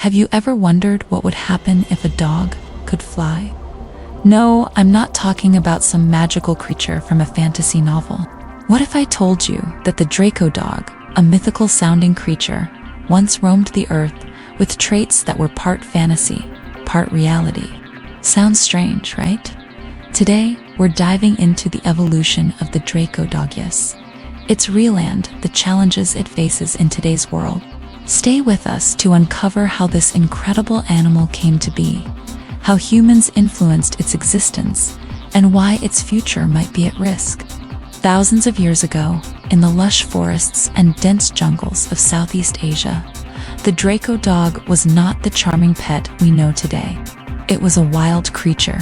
Have you ever wondered what would happen if a dog could fly? No, I'm not talking about some magical creature from a fantasy novel. What if I told you that the Draco Dog, a mythical-sounding creature, once roamed the earth with traits that were part fantasy, part reality? Sounds strange, right? Today, we're diving into the evolution of the Draco Dog, its real and the challenges it faces in today's world. Stay with us to uncover how this incredible animal came to be, how humans influenced its existence, and why its future might be at risk. Thousands of years ago, in the lush forests and dense jungles of Southeast Asia, the Draco Dog was not the charming pet we know today. It was a wild creature,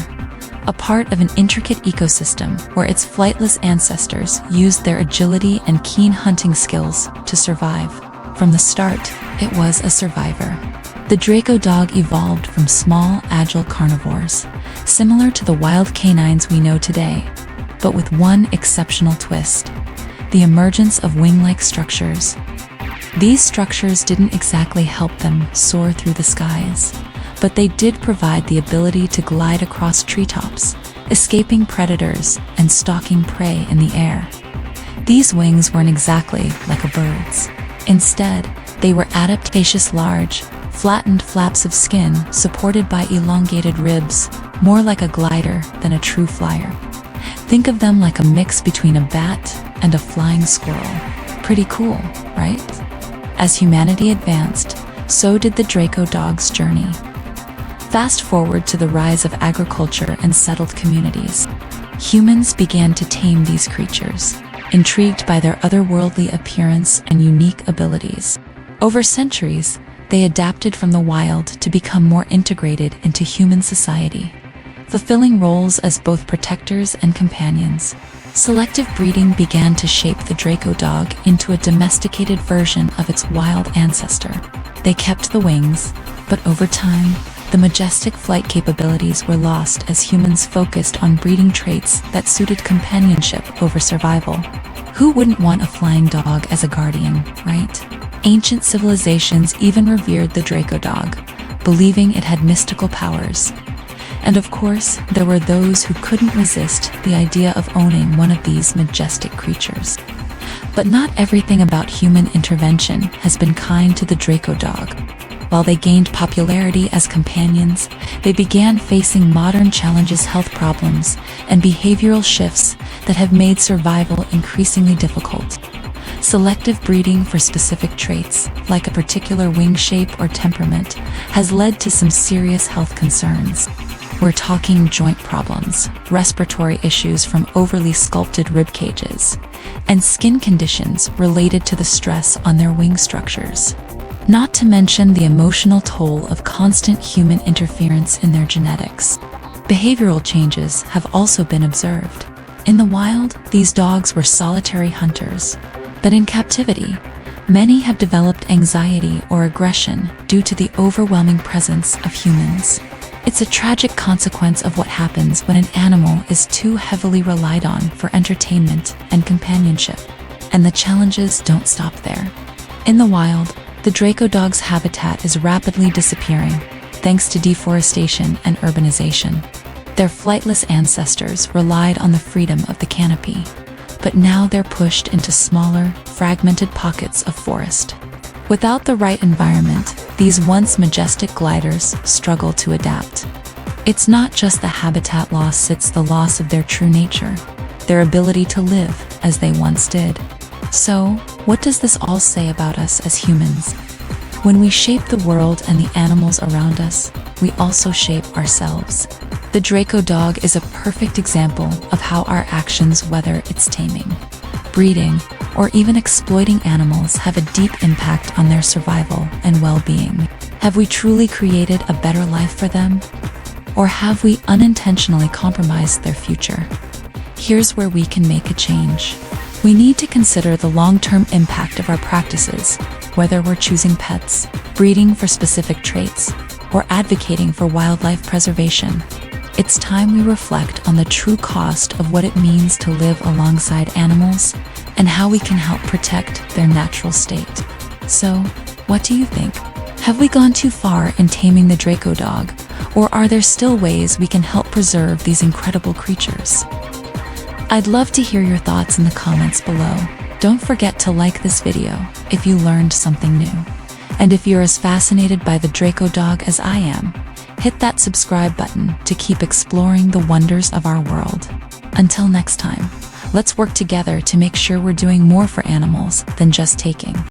a part of an intricate ecosystem where its flightless ancestors used their agility and keen hunting skills to survive. From the start, it was a survivor. The Draco Dog evolved from small, agile carnivores, similar to the wild canines we know today, but with one exceptional twist: the emergence of wing-like structures. These structures didn't exactly help them soar through the skies, but they did provide the ability to glide across treetops, escaping predators and stalking prey in the air. These wings weren't exactly like a bird's. Instead, they were adaptaceous, large, flattened flaps of skin supported by elongated ribs, more like a glider than a true flyer. Think of them like a mix between a bat and a flying squirrel. Pretty cool, right? As humanity advanced, so did the Draco Dog's journey. Fast forward to the rise of agriculture and settled communities. Humans began to tame these creatures, intrigued by their otherworldly appearance and unique abilities. Over centuries, they adapted from the wild to become more integrated into human society, fulfilling roles as both protectors and companions. Selective breeding began to shape the Draco Dog into a domesticated version of its wild ancestor. They kept the wings, but over time, the majestic flight capabilities were lost as humans focused on breeding traits that suited companionship over survival. Who wouldn't want a flying dog as a guardian, right? Ancient civilizations even revered the Draco Dog, believing it had mystical powers. And of course, there were those who couldn't resist the idea of owning one of these majestic creatures. But not everything about human intervention has been kind to the Draco Dog. While they gained popularity as companions, they began facing modern challenges, health problems, and behavioral shifts that have made survival increasingly difficult. Selective breeding for specific traits, like a particular wing shape or temperament, has led to some serious health concerns. We're talking joint problems, respiratory issues from overly sculpted rib cages, and skin conditions related to the stress on their wing structures. Not to mention the emotional toll of constant human interference in their genetics. Behavioral changes have also been observed. In the wild, these dogs were solitary hunters, but in captivity, many have developed anxiety or aggression due to the overwhelming presence of humans. It's a tragic consequence of what happens when an animal is too heavily relied on for entertainment and companionship. And the challenges don't stop there. In the wild, the Draco Dog's habitat is rapidly disappearing, thanks to deforestation and urbanization. Their flightless ancestors relied on the freedom of the canopy, but now they're pushed into smaller, fragmented pockets of forest. Without the right environment, these once majestic gliders struggle to adapt. It's not just the habitat loss, it's the loss of their true nature, their ability to live as they once did. So, what does this all say about us as humans? When we shape the world and the animals around us, we also shape ourselves. The Draco Dog is a perfect example of how our actions, whether it's taming, breeding, or even exploiting animals, have a deep impact on their survival and well-being. Have we truly created a better life for them? Or have we unintentionally compromised their future? Here's where we can make a change. We need to consider the long-term impact of our practices, whether we're choosing pets, breeding for specific traits, or advocating for wildlife preservation. It's time we reflect on the true cost of what it means to live alongside animals and how we can help protect their natural state. So, what do you think? Have we gone too far in taming the Draco dog, or are there still ways we can help preserve these incredible creatures? I'd love to hear your thoughts in the comments below. Don't forget to like this video if you learned something new. And if you're as fascinated by the Draco dog as I am, hit that subscribe button to keep exploring the wonders of our world. Until next time, let's work together to make sure we're doing more for animals than just taking.